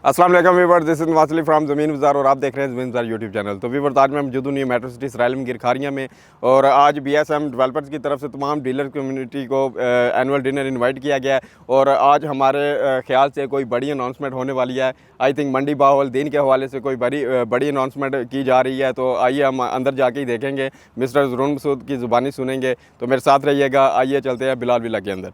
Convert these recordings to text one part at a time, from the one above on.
अस्सलाम वालेकुम viewers, this is वासली from ज़मीन बाज़ार और आप देख रहे हैं ज़मीन बाज़ार यूट्यूब चैनल। तो व्यूअर्स, आज मैं मौजूद हूँ मेट्रो सिटी सराइलम गिरखारियाँ में और आज बीएसएम डेवलपर्स की तरफ से तमाम डीलर कम्युनिटी को एनुअल डिनर इनवाइट किया गया है और आज हमारे ख्याल से कोई बड़ी अनाउंसमेंट होने वाली है। आई थिंक मंडी बाहुल दीन के हवाले से कोई बड़ी अनाउंसमेंट की जा रही है। तो आइए हम अंदर जाके ही देखेंगे, मिस्टर ज़रून मसूद की ज़ुबानी सुनेंगे। तो मेरे साथ रहिएगा, आइए चलते हैं बिलाल विला के अंदर।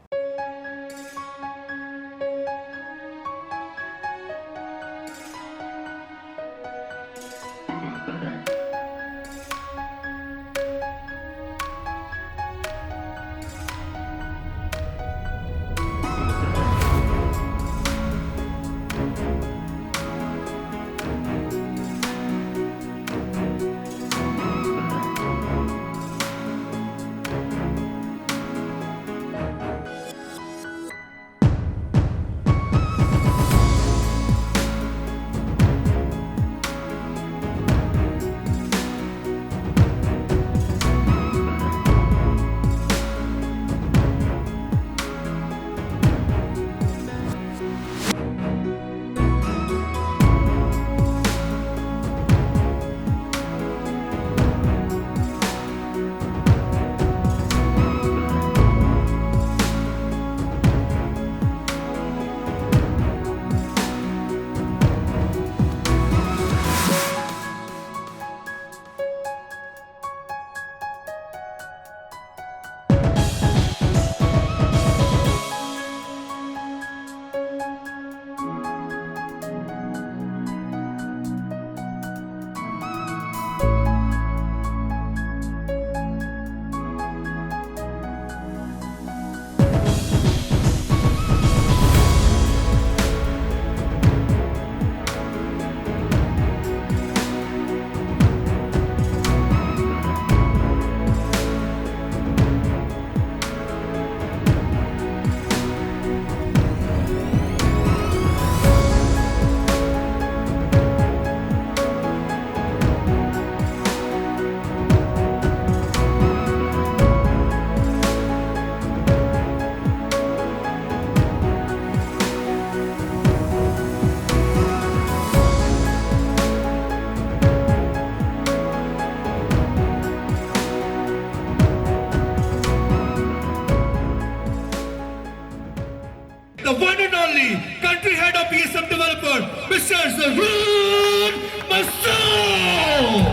The one and only country head of BSM developer, Mr. Zaroon Masood.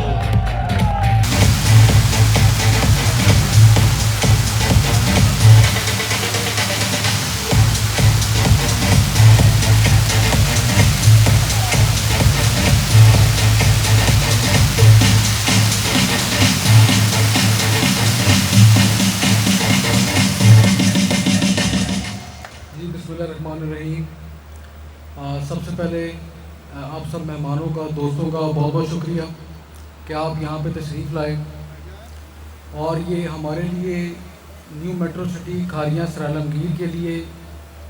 बिस्मिल्लाहिर्रहमानिर्रहीम। सबसे पहले आप सब मेहमानों का, दोस्तों का बहुत बहुत शुक्रिया कि आप यहाँ पे तशरीफ़ लाए और ये हमारे लिए न्यू मेट्रो सिटी खारियाँ सरालमगीर के लिए,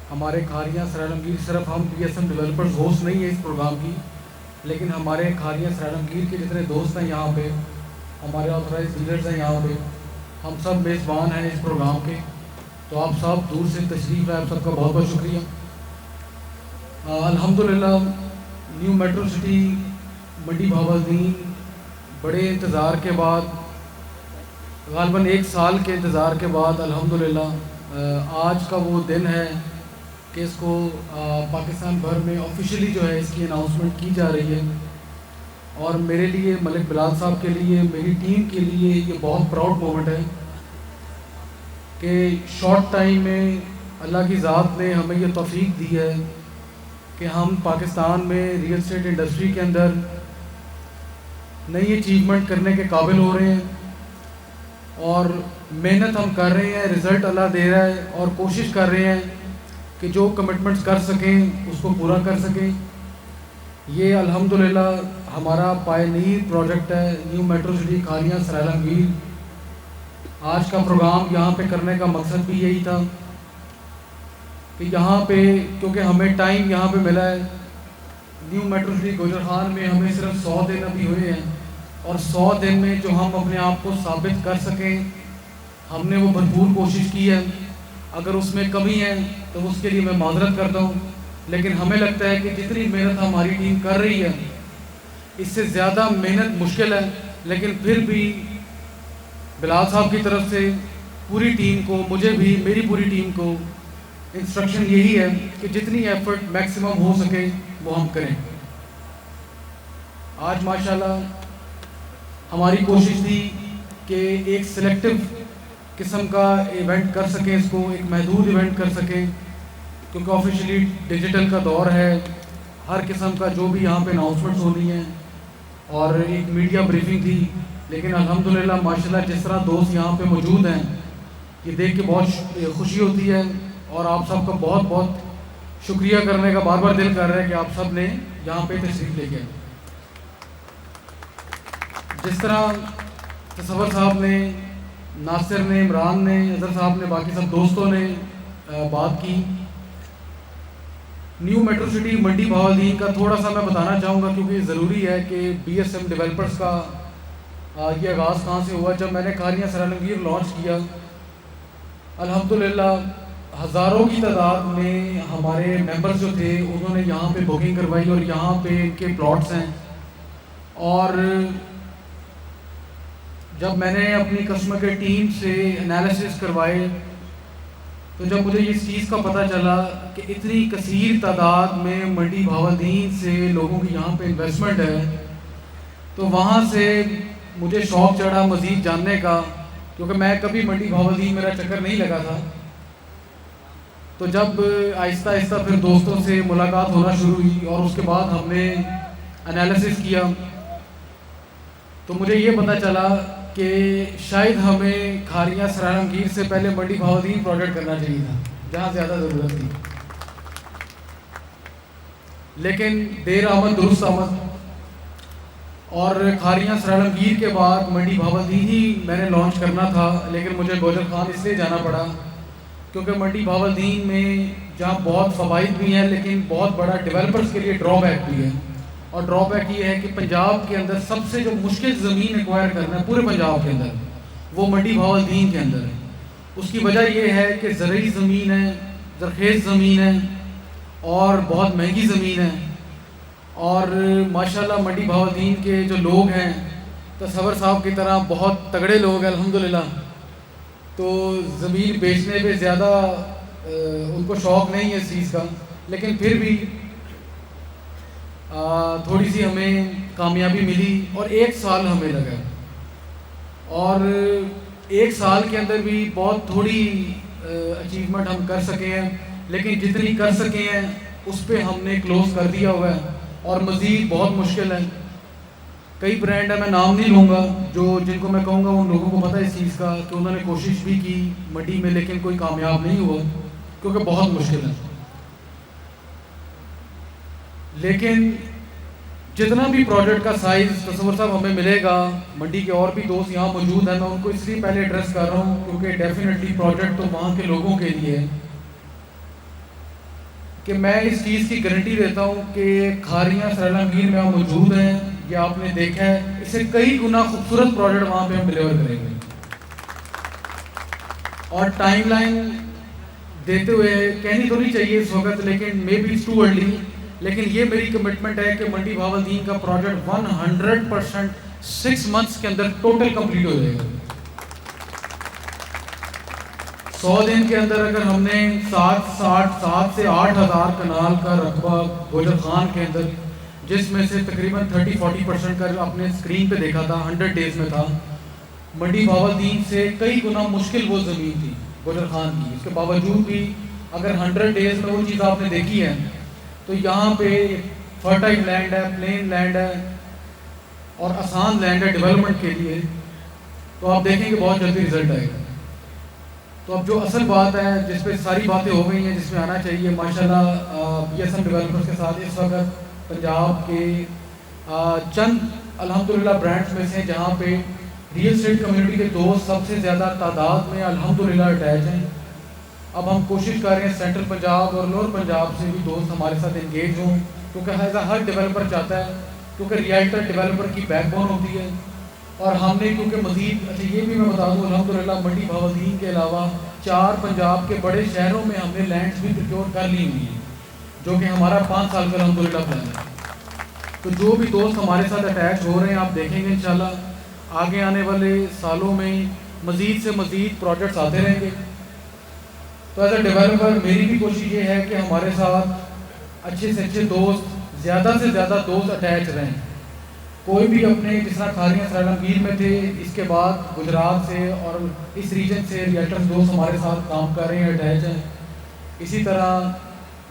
हमारे खारियाँ सरालमगीर सिर्फ हम बीएसएम डेवलपर्स होस्ट नहीं है इस प्रोग्राम की, लेकिन हमारे खारियाँ सरालमगीर के जितने दोस्त हैं यहाँ पे, हमारे ऑथराइज डीलर्स हैं यहाँ पे, हम सब मेज़बान हैं इस प्रोग्राम के। तो आप सब दूर से तशरीफ़ लाए, आप सबका बहुत बहुत शुक्रिया। अल्हम्दुलिल्लाह न्यू मेट्रो सिटी मंडी बाहुल बड़े इंतज़ार के बाद, ग़ालिबन 1 साल के इंतज़ार के बाद अल्हम्दुलिल्लाह आज का वो दिन है कि इसको पाकिस्तान भर में ऑफिशियली जो है इसकी अनाउंसमेंट की जा रही है। और मेरे लिए, मलिक बिलाल साहब के लिए, मेरी टीम के लिए ये बहुत प्राउड मोमेंट है कि शॉर्ट टाइम में अल्लाह की ज़ात ने हमें ये तौफ़ीक दी है कि हम पाकिस्तान में रियल एस्टेट इंडस्ट्री के अंदर नई अचीवमेंट करने के काबिल हो रहे हैं और मेहनत हम कर रहे हैं, रिज़ल्ट अल्लाह दे रहा है और कोशिश कर रहे हैं कि जो कमिटमेंट्स कर सकें उसको पूरा कर सकें। ये अल्हम्दुलिल्लाह हमारा पायनीर प्रोजेक्ट है न्यू मेट्रो सिटी खारियाँ सरालमगीर। आज का प्रोग्राम यहाँ पे करने का मकसद भी यही था कि यहाँ पे, क्योंकि हमें टाइम यहाँ पे मिला है, न्यू मेट्रो सिटी गुजरखान में हमें सिर्फ 100 दिन अभी हुए हैं और 100 दिन में जो हम अपने आप को साबित कर सकें हमने वो भरपूर कोशिश की है। अगर उसमें कमी है तो उसके लिए मैं माजरत करता हूँ। लेकिन हमें लगता है कि जितनी मेहनत हमारी टीम कर रही है इससे ज़्यादा मेहनत मुश्किल है, लेकिन फिर भी बिलाल साहब की तरफ से पूरी टीम को, मुझे भी, मेरी पूरी टीम को इंस्ट्रक्शन यही है कि जितनी एफर्ट मैक्सिमम हो सके वो हम करें। आज माशाल्लाह हमारी कोशिश थी कि एक सिलेक्टिव किस्म का इवेंट कर सकें, इसको एक महदूद इवेंट कर सकें, क्योंकि ऑफिशियली डिजिटल का दौर है, हर किस्म का जो भी यहाँ पे अनाउंसमेंट्स होनी है और एक मीडिया ब्रीफिंग थी। लेकिन अल्हम्दुलिल्लाह माशाल्लाह जिस तरह दोस्त यहाँ पे मौजूद हैं, ये देख के बहुत खुशी होती है और आप सबका बहुत बहुत शुक्रिया करने का बार बार दिल कर रहा है कि आप सब ने यहाँ पे तशरीफ़ लेके आए। जिस तरह तसव्वुर साहब ने, नासिर ने, इमरान ने, अजहर साहब ने, बाकी सब दोस्तों ने बात की, न्यू मेट्रो सिटी मंडी बहावलदीन का थोड़ा सा मैं बताना चाहूँगा, क्योंकि ज़रूरी है कि BSM डेवलपर्स का ये आगाज़ कहाँ से हुआ। जब मैंने खारियाँ सरालमगीर लॉन्च किया, अल्हम्दुलिल्लाह हज़ारों की तादाद में हमारे मेंबर्स जो थे उन्होंने यहाँ पे बुकिंग करवाई और यहाँ पे इनके प्लॉट्स हैं। और जब मैंने अपनी कस्टमर केयर टीम से एनालिसिस करवाए तो जब मुझे इस चीज़ का पता चला कि इतनी कसीर तादाद में मंडी बहावलदीन से लोगों की यहाँ पे इन्वेस्टमेंट है, तो वहाँ से मुझे शौक़ चढ़ा मज़ीद जानने का, क्योंकि मैं कभी मंडी बहावलदीन मेरा चक्कर नहीं लगा था। तो जब आहिस्ता आहिस्ता फिर दोस्तों से मुलाकात होना शुरू हुई और उसके बाद हमने एनालिसिस किया, तो मुझे ये पता चला कि शायद हमें खारियाँ सरालमगीर से पहले मंडी बहावलदीन प्रोजेक्ट करना चाहिए था, जहाँ ज़्यादा ज़रूरत थी। लेकिन देर आमद दुरुस्त आमद, और खारियाँ सरालमगीर के बाद मंडी बहावलदीन ही मैंने लॉन्च करना था। लेकिन मुझे गोजर खान इसलिए जाना पड़ा क्योंकि मंडी बहावलदीन में जहाँ बहुत फ़वाइद भी हैं, लेकिन बहुत बड़ा डेवलपर्स के लिए ड्रॉबैक भी है। और ड्रॉबैक ये है कि पंजाब के अंदर सबसे जो मुश्किल ज़मीन एक्वायर करना है पूरे पंजाब के अंदर, वो मंडी बहावलदीन के अंदर है। उसकी वजह ये है कि ज़रूरी ज़मीन है, ज़रखेज़ ज़मीन है और बहुत महंगी ज़मीन है। और माशाल्लाह मंडी बहावलदीन के जो लोग हैं, तसव्वुर साहब की तरह बहुत तगड़े लोग हैं अल्हम्दुलिल्लाह, तो ज़मीन बेचने पे ज़्यादा उनको शौक़ नहीं है इस चीज़ का। लेकिन फिर भी थोड़ी सी हमें कामयाबी मिली और 1 साल हमें लगा, और 1 साल के अंदर भी बहुत थोड़ी अचीवमेंट हम कर सके हैं, लेकिन जितनी कर सके हैं उस पर हमने क्लोज़ कर दिया हुआ है और मज़ीद बहुत मुश्किल है। कई ब्रांड है, मैं नाम नहीं लूँगा, जो जिनको मैं कहूँगा उन लोगों को पता है इस चीज़ का कि उन्होंने कोशिश भी की मंडी में, लेकिन कोई कामयाब नहीं हुआ क्योंकि बहुत मुश्किल है। लेकिन जितना भी प्रोजेक्ट का साइज़ तसव्वुर साहब हमें मिलेगा, मंडी के और भी दोस्त यहाँ मौजूद हैं, मैं उनको इसलिए पहले एड्रेस कर रहा हूँ क्योंकि डेफिनेटली प्रोजेक्ट तो वहाँ के लोगों के लिए है कि मैं इस चीज़ की गारंटी देता हूँ कि खारियाँ सरालमगीर में हम मौजूद हैं, ये आपने देखा है, इससे कई गुना खूबसूरत प्रोजेक्ट वहाँ पे हम डिलीवर करेंगे। और टाइमलाइन देते हुए कहनी तो नहीं चाहिए इस वक्त, लेकिन may be it's too early, लेकिन ये मेरी कमिटमेंट है कि मंडी बहावलदीन का प्रोजेक्ट 100% 6 मंथ्स के अंदर टोटल कंप्लीट हो जाएगा। 100 दिन के अंदर अगर हमने 7 से 8 हज़ार कनाल का रकबा गोजर खान के अंदर, जिसमें से तकरीबन 30-40% का आपने स्क्रीन पे देखा था 100 डेज में था, मंडी बहावलदीन से कई गुना मुश्किल वो ज़मीन थी गोजर खान की। उसके बावजूद भी अगर 100 डेज में वो चीज़ आपने देखी है, तो यहाँ पे फर्टाइल लैंड है, प्लेन लैंड है और आसान लैंड है डेवलपमेंट के लिए, तो आप देखेंगे बहुत जल्दी रिजल्ट आएगा। तो अब जो असल बात है जिस पे सारी बातें हो गई हैं, जिसमें आना चाहिए, माशाल्लाह BSM डेवलपर्स के साथ इस वक्त पंजाब के चंद अल्हम्दुलिल्लाह ब्रांड्स में से जहाँ पे रियल एस्टेट कम्युनिटी के दोस्त सबसे ज़्यादा तादाद में अल्हम्दुलिल्लाह अटैच हैं। अब हम कोशिश कर रहे हैं सेंट्रल पंजाब और लोअर पंजाब से भी दोस्त हमारे साथ इंगेज हों, क्योंकि हर डेवलपर चाहता है, क्योंकि रियल्टर डेवलपर की बैकबोन होती है। और हमने क्योंकि मज़ीद, अच्छा ये भी मैं बता दूँ, अल्हम्दुलिल्लाह मंडी बहावलदीन के अलावा 4 पंजाब के बड़े शहरों में हमने लैंड्स भी प्रिक्योर कर ली हुई हैं। जो कि हमारा 5 साल का अल्हम्दुलिल्लाह प्लान है। तो जो भी दोस्त हमारे साथ अटैच हो रहे हैं, आप देखेंगे इंशाल्लाह आगे आने वाले सालों में मज़ीद से मज़ीद प्रोजेक्ट्स आते रहेंगे। तो एज अ डेवलपर मेरी भी कोशिश ये है कि हमारे साथ अच्छे से अच्छे दोस्त, ज़्यादा से ज़्यादा दोस्त अटैच रहें। कोई भी अपने जिस तरह खारियाँ सरालमगीर में थे, इसके बाद गुजरात से और इस रीजन से रिएक्टर्स दोस्त हमारे साथ काम कर रहे हैं, अटैच हैं। इसी तरह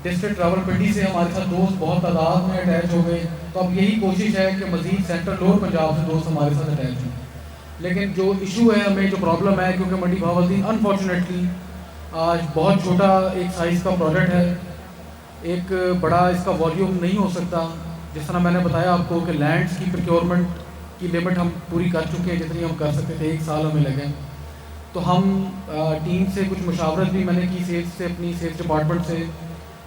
डिस्ट्रिक्ट रावलपिंडी से हमारे साथ दोस्त बहुत तादाद में अटैच हो गए। तो अब यही कोशिश है कि मज़ीद सेंट्रल लोअर पंजाब से दोस्त हमारे साथ अटैच हों। लेकिन जो इशू है, हमें जो प्रॉब्लम है, क्योंकि मंडी बहावलदीन अनफॉर्चुनेटली आज बहुत छोटा एक साइज़ का प्रोजेक्ट है, एक बड़ा इसका वॉल्यूम नहीं हो सकता। जिस तरह मैंने बताया आपको कि लैंड्स की प्रोक्योरमेंट की लिमिट हम पूरी कर चुके हैं, जितनी हम कर सकते थे, 1 साल हमें लगे। तो हम टीम से कुछ मुशावरत भी मैंने की सेल्स से, अपनी सेल्स डिपार्टमेंट से,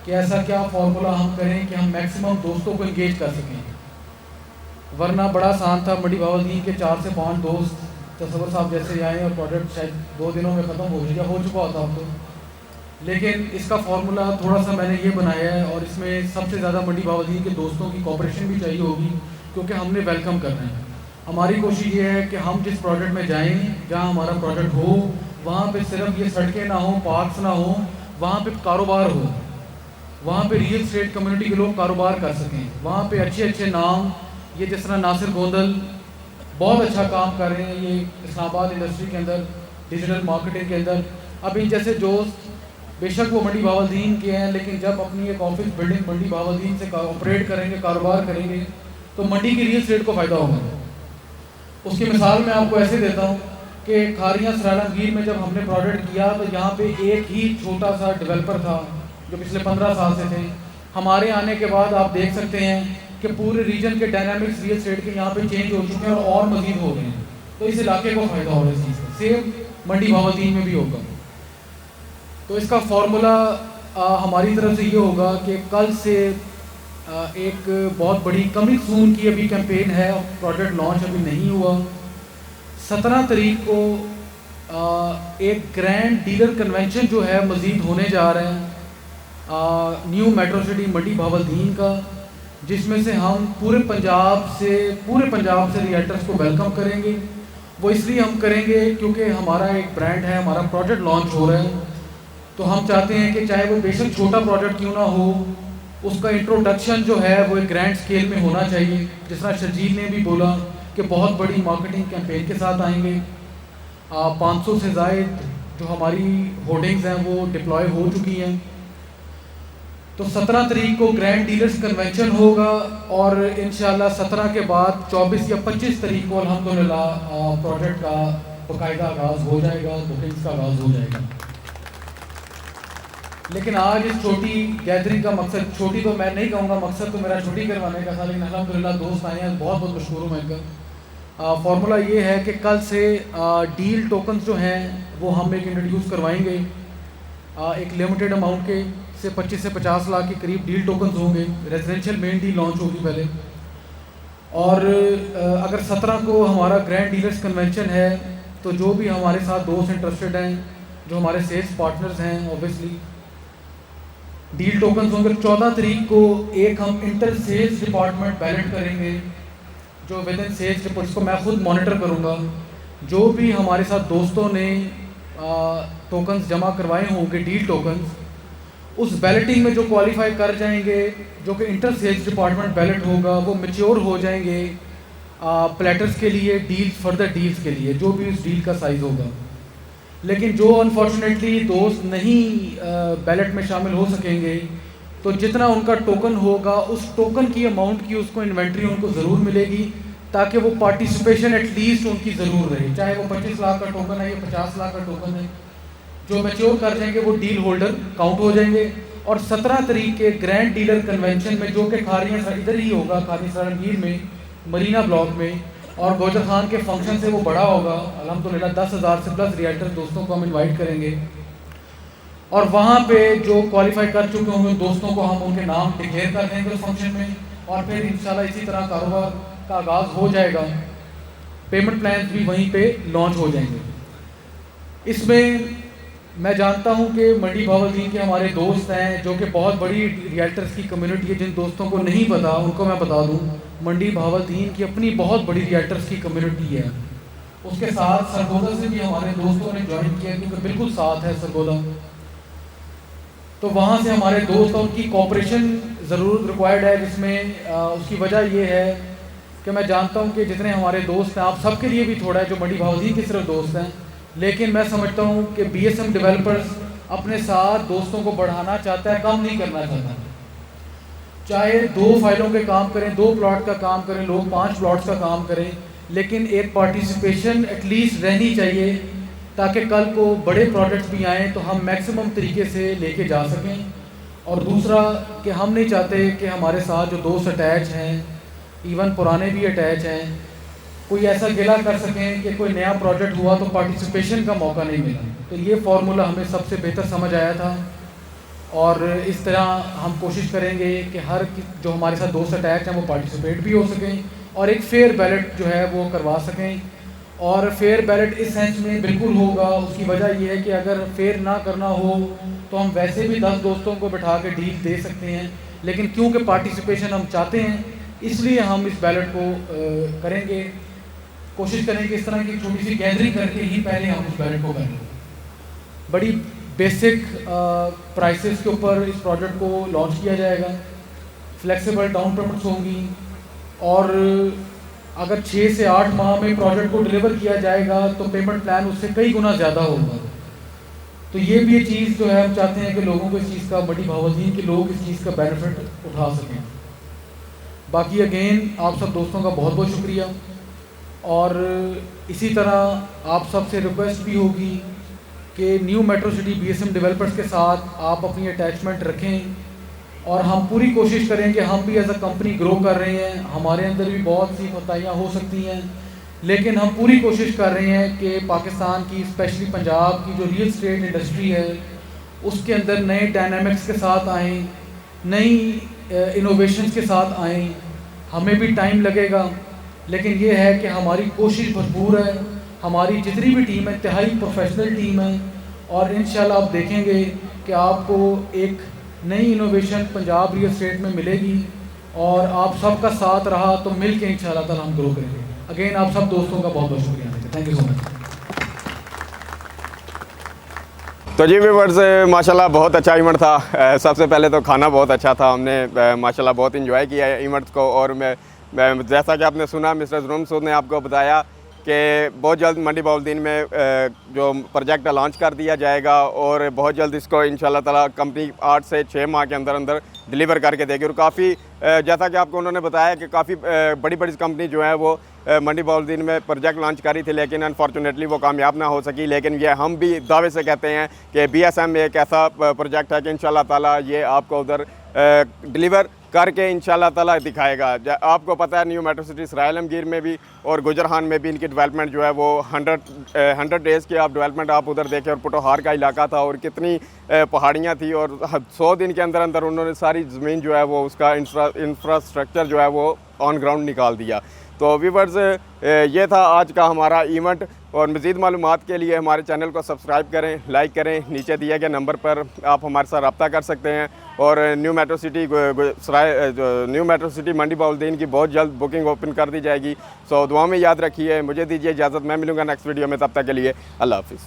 कि ऐसा क्या फार्मूला हम करें कि हम मैक्सिमम दोस्तों को इंगेज कर सकें। वरना बड़ा आसान था, मंडी बहावलदीन के 4 से 5 दोस्त तसव्वुर साहब जैसे आए और प्रोजेक्ट शायद 2 दिनों में ख़त्म हो चुका होता अब तो। लेकिन इसका फार्मूला थोड़ा सा मैंने ये बनाया है, और इसमें सबसे ज़्यादा मंडी बहावलदीन के दोस्तों की कोऑपरेशन भी चाहिए होगी, क्योंकि हमने वेलकम करना है। हमारी कोशिश ये है कि हम जिस प्रोजेक्ट में जाएँ, जहाँ हमारा प्रोजेक्ट हो, वहाँ पे सिर्फ ये सड़कें ना हो, पार्क्स ना हो, वहाँ पे कारोबार हो, वहाँ पे रियल स्टेट कम्युनिटी के लोग कारोबार कर सकें, वहाँ पे अच्छे अच्छे नाम, ये जिस तरह नासिर गोंदल बहुत अच्छा काम कर रहे हैं ये इस्लामाबाद इंडस्ट्री के अंदर, डिजिटल मार्केटिंग के अंदर। अब इन जैसे दोस्त बेशक वो मंडी बहावलदीन के हैं, लेकिन जब अपनी एक ऑफिस बिल्डिंग मंडी बहावलदीन से ऑपरेट करेंगे, कारोबार करेंगे, तो मंडी की रियल स्टेट को फ़ायदा होगा। उसकी मिसाल मैं आपको ऐसे देता हूँ कि खारियाँ सरालमगीर में जब हमने प्रोजेक्ट किया, तो यहाँ पे एक ही छोटा सा डेवलपर था जो पिछले 15 साल से थे। हमारे आने के बाद आप देख सकते हैं कि पूरे रीजन के डायनामिक्स रियल स्टेट के यहाँ पे चेंज हो चुके हैं और मज़ीद हो गए हैं। तो इस इलाके को फ़ायदा हो रहा है इस चीज़ का। सेम मंडी बहावलदीन में भी होगा। तो इसका फार्मूला हमारी तरफ से ये होगा कि कल से एक बहुत बड़ी कमिंग सून की अभी कैंपेन है, प्रोजेक्ट लॉन्च अभी नहीं हुआ। 17 तारीख को एक ग्रैंड डीलर कन्वेंशन जो है मज़ीद होने जा रहे हैं न्यू मेट्रो सिटी मंडी बहावलदीन का, जिसमें से हम पूरे पंजाब से रिएक्टर्स को वेलकम करेंगे। वो इसलिए हम करेंगे क्योंकि हमारा एक ब्रांड है, हमारा प्रोजेक्ट लॉन्च हो रहा है। तो हम चाहते हैं कि चाहे वो बेशक छोटा प्रोजेक्ट क्यों ना हो, उसका इंट्रोडक्शन जो है वो एक ग्रैंड स्केल में होना चाहिए। जिस तरह शर्जील ने भी बोला कि बहुत बड़ी मार्केटिंग कैंपेन के साथ आएंगे। 500 से ज़ायद जो हमारी होर्डिंग्स हैं वो डिप्लॉय हो चुकी हैं। तो 17 तारीख को ग्रैंड डीलर्स कन्वेंशन होगा, और इंशाल्लाह 17 के बाद 24 या 25 तारीख को अल्हम्दुलिल्लाह प्रोजेक्ट का बाकायदा आगाज़ हो जाएगा, बुकिंग्स का आगाज़ हो जाएगा। लेकिन आज इस छोटी गैदरिंग का मकसद, छोटी तो मैं नहीं कहूँगा, मकसद तो मेरा छोटी करवाने का था, लेकिन अल्हम्दुलिल्लाह दोस्त आए हैं, बहुत बहुत मशकूर हूँ मैं इनका। फार्मूला ये है कि कल से डील टोकन्स जो हैं वो हम एक इंट्रोड्यूस करवाएंगे। एक लिमिटेड अमाउंट के से 25 से 50 लाख के करीब डील टोकन्स होंगे। रेजिडेंशियल मेन डील लॉन्च होगी पहले, और अगर 17 को हमारा ग्रैंड डीलर्स कन्वेंशन है, तो जो भी हमारे साथ दोस्त इंटरेस्टेड हैं, जो हमारे सेल्स पार्टनर्स हैं, ऑब्वियसली डील टोकन्स होंगे। 14 तारीख को एक हम इंटर सेल्स डिपार्टमेंट बैलेट करेंगे, जो विद इन सेल्स डिपार्टमेंट को मैं खुद मॉनिटर करूँगा। जो भी हमारे साथ दोस्तों ने टोकन्स जमा करवाए होंगे, डील टोकन्स, उस बैलेटिंग में जो क्वालिफाई कर जाएंगे, जो कि इंटर सेल्स डिपार्टमेंट बैलेट होगा, वो मैच्योर हो जाएंगे प्लेटर्स के लिए, डील्स, फर्दर डील्स के लिए, जो भी उस डील का साइज़ होगा। लेकिन जो अनफॉर्चुनेटली दोस्त नहीं बैलेट में शामिल हो सकेंगे, तो जितना उनका टोकन होगा, उस टोकन की अमाउंट की उसको इन्वेंट्री उनको ज़रूर मिलेगी, ताकि वो पार्टिसिपेशन एटलीस्ट उनकी ज़रूर रहे। चाहे वो 25 लाख का टोकन है या 50 लाख का टोकन है, जो मैच्योर कर जाएंगे वो डील होल्डर काउंट हो जाएंगे। और 17 तारीख के ग्रैंड डीलर कन्वेंशन में, जो कि खारियाँ इधर ही होगा, खारियाँ सरालमगीर में, मरीना ब्लॉक में, और गोजर खान के फंक्शन से वो बड़ा होगा अल्हम्दुलिल्लाह। 10,000 से प्लस रिएक्टर दोस्तों को हम इनवाइट करेंगे, और वहाँ पे जो क्वालिफाई कर चुके होंगे दोस्तों को हम उनके नाम डिक्लेयर कर देंगे उस फंक्शन में, और फिर इंशाल्लाह इसी तरह कारोबार का आगाज़ हो जाएगा। पेमेंट प्लान्स भी वहीं पे लॉन्च हो जाएंगे। इसमें मैं जानता हूं कि मंडी भावलदीन के हमारे दोस्त हैं जो कि बहुत बड़ी रियल्टर्स की कम्युनिटी है। जिन दोस्तों को नहीं पता उनको मैं बता दूं, मंडी भावलदीन की अपनी बहुत बड़ी रियल्टर्स की कम्युनिटी है। उसके साथ सरगोदा से भी हमारे दोस्तों ने ज्वाइन किया क्योंकि बिल्कुल साथ है सरगोदा। तो वहाँ से हमारे दोस्त और उनकी कोऑपरेशन ज़रूर रिक्वायर्ड है, जिसमें उसकी वजह ये है कि मैं जानता हूँ कि जितने हमारे दोस्त हैं, आप सबके लिए भी थोड़ा है जो मंडी भावलदीन के सिर्फ दोस्त हैं, लेकिन मैं समझता हूँ कि BSM डेवलपर्स अपने साथ दोस्तों को बढ़ाना चाहता है, कम नहीं करना चाहता। चाहे 2 फाइलों के काम करें, 2 प्लॉट का काम करें, लोग 5 प्लॉट्स का काम करें, लेकिन एक पार्टिसिपेशन एटलीस्ट रहनी चाहिए ताकि कल को बड़े प्रोजेक्ट्स भी आएँ तो हम मैक्सिमम तरीके से लेके जा सकें। और दूसरा कि हम नहीं चाहते कि हमारे साथ जो दोस्त अटैच हैं, इवन पुराने भी अटैच हैं, कोई ऐसा गिला कर सकें कि कोई नया प्रोजेक्ट हुआ तो पार्टिसिपेशन का मौका नहीं मिला। तो ये फार्मूला हमें सबसे बेहतर समझ आया था और इस तरह हम कोशिश करेंगे कि हर जो हमारे साथ दोस्त अटैच हैं वो पार्टिसिपेट भी हो सकें और एक फेयर बैलेट जो है वो करवा सकें। और फेयर बैलेट इस सेंस में बिल्कुल होगा, उसकी वजह ये है कि अगर फेयर ना करना हो तो हम वैसे भी 10 दोस्तों को बिठा के डील दे सकते हैं, लेकिन क्योंकि पार्टिसिपेशन हम चाहते हैं इसलिए हम इस बैलेट को करेंगे। कोशिश करेंगे इस तरह की छोटी सी गैदरिंग करके ही पहले हम इस बैलेट को करेंगे। बड़ी बेसिक प्राइसेस के ऊपर इस प्रोजेक्ट को लॉन्च किया जाएगा, फ्लेक्सिबल डाउन पेमेंट्स होंगी और अगर 6 से 8 माह में प्रोजेक्ट को डिलीवर किया जाएगा तो पेमेंट प्लान उससे कई गुना ज़्यादा होगा। तो ये भी एक चीज़ जो है हम चाहते हैं कि लोगों को इस चीज़ का, मंडी भावलदीन के लोग इस चीज़ का बेनिफिट उठा सकें। बाकी अगेन आप सब दोस्तों का बहुत बहुत शुक्रिया और इसी तरह आप सब से रिक्वेस्ट भी होगी कि new metro city BSM developers के साथ आप अपनी अटैचमेंट रखें और हम पूरी कोशिश करें कि हम भी एज अ कंपनी ग्रो कर रहे हैं। हमारे अंदर भी बहुत सी कोताहियाँ हो सकती हैं, लेकिन हम पूरी कोशिश कर रहे हैं कि पाकिस्तान की, स्पेशली पंजाब की जो रियल एस्टेट इंडस्ट्री है उसके अंदर नए डायनामिक्स के साथ आएँ, नई इनोवेशंस के साथ आएँ। हमें भी टाइम लगेगा, लेकिन ये है कि हमारी कोशिश भरपूर है। हमारी जितनी भी टीम है इंतहाई प्रोफेशनल टीम है और इंशाल्लाह आप देखेंगे कि आपको एक नई इनोवेशन पंजाब रियल एस्टेट में मिलेगी और आप सबका साथ रहा तो मिल के इंशाल्लाह ताला हम ग्रो करेंगे। अगेन आप सब दोस्तों का बहुत बहुत शुक्रिया, थैंक यू सो मच। तो जी व्यूअर्स, माशाल्लाह बहुत अच्छा इवेंट था। सबसे पहले तो खाना बहुत अच्छा था, हमने माशाल्लाह बहुत इंजॉय किया इवेंट्स को। और मैं जैसा कि आपने सुना, मिस्टर ज़रूर सूद ने आपको बताया कि बहुत जल्द मंडी भावलदीन में जो प्रोजेक्ट लॉन्च कर दिया जाएगा और बहुत जल्द इसको इंशाल्लाह ताला कंपनी 8 से 6 माह के अंदर अंदर डिलीवर करके देगी। और काफ़ी जैसा कि आपको उन्होंने बताया कि काफ़ी बड़ी बड़ी कंपनी जो है वो मंडी भावलदीन में प्रोजेक्ट लॉन्च करी थी, लेकिन अनफॉर्चुनेटली वो कामयाब ना हो सकी। लेकिन ये हम भी दावे से कहते हैं कि BSM एक ऐसा प्रोजेक्ट है कि इंशाल्लाह ताला ये आपको उधर डिलीवर करके इंशाल्लाह ताला दिखाएगा। आपको पता है न्यू मेट्रो सिटी सराय आलमगीर में भी और गुजरहान में भी इनकी डेवलपमेंट जो है वो 100 डेज़ की आप डेवलपमेंट आप उधर देखें। और पुटोहार का इलाका था और कितनी पहाड़ियाँ थी और 100 दिन के अंदर अंदर उन्होंने सारी ज़मीन जो है वो उसका इंफ्रास्ट्रक्चर जो है वो ऑन ग्राउंड निकाल दिया। तो व्यूअर्स, ये था आज का हमारा इवेंट। और मज़ीद मालूमात के लिए हमारे चैनल को सब्सक्राइब करें, लाइक करें। नीचे दिए गए नंबर पर आप हमारे साथ रब्ता कर सकते हैं। और न्यू मेट्रो सिटी मंडी भावलदीन की बहुत जल्द बुकिंग ओपन कर दी जाएगी। सो दुआ में याद रखिए। मुझे दीजिए इजाज़त, मैं मिलूँगा नेक्स्ट वीडियो में। तब तक के लिए अल्लाह हाफ़िज़।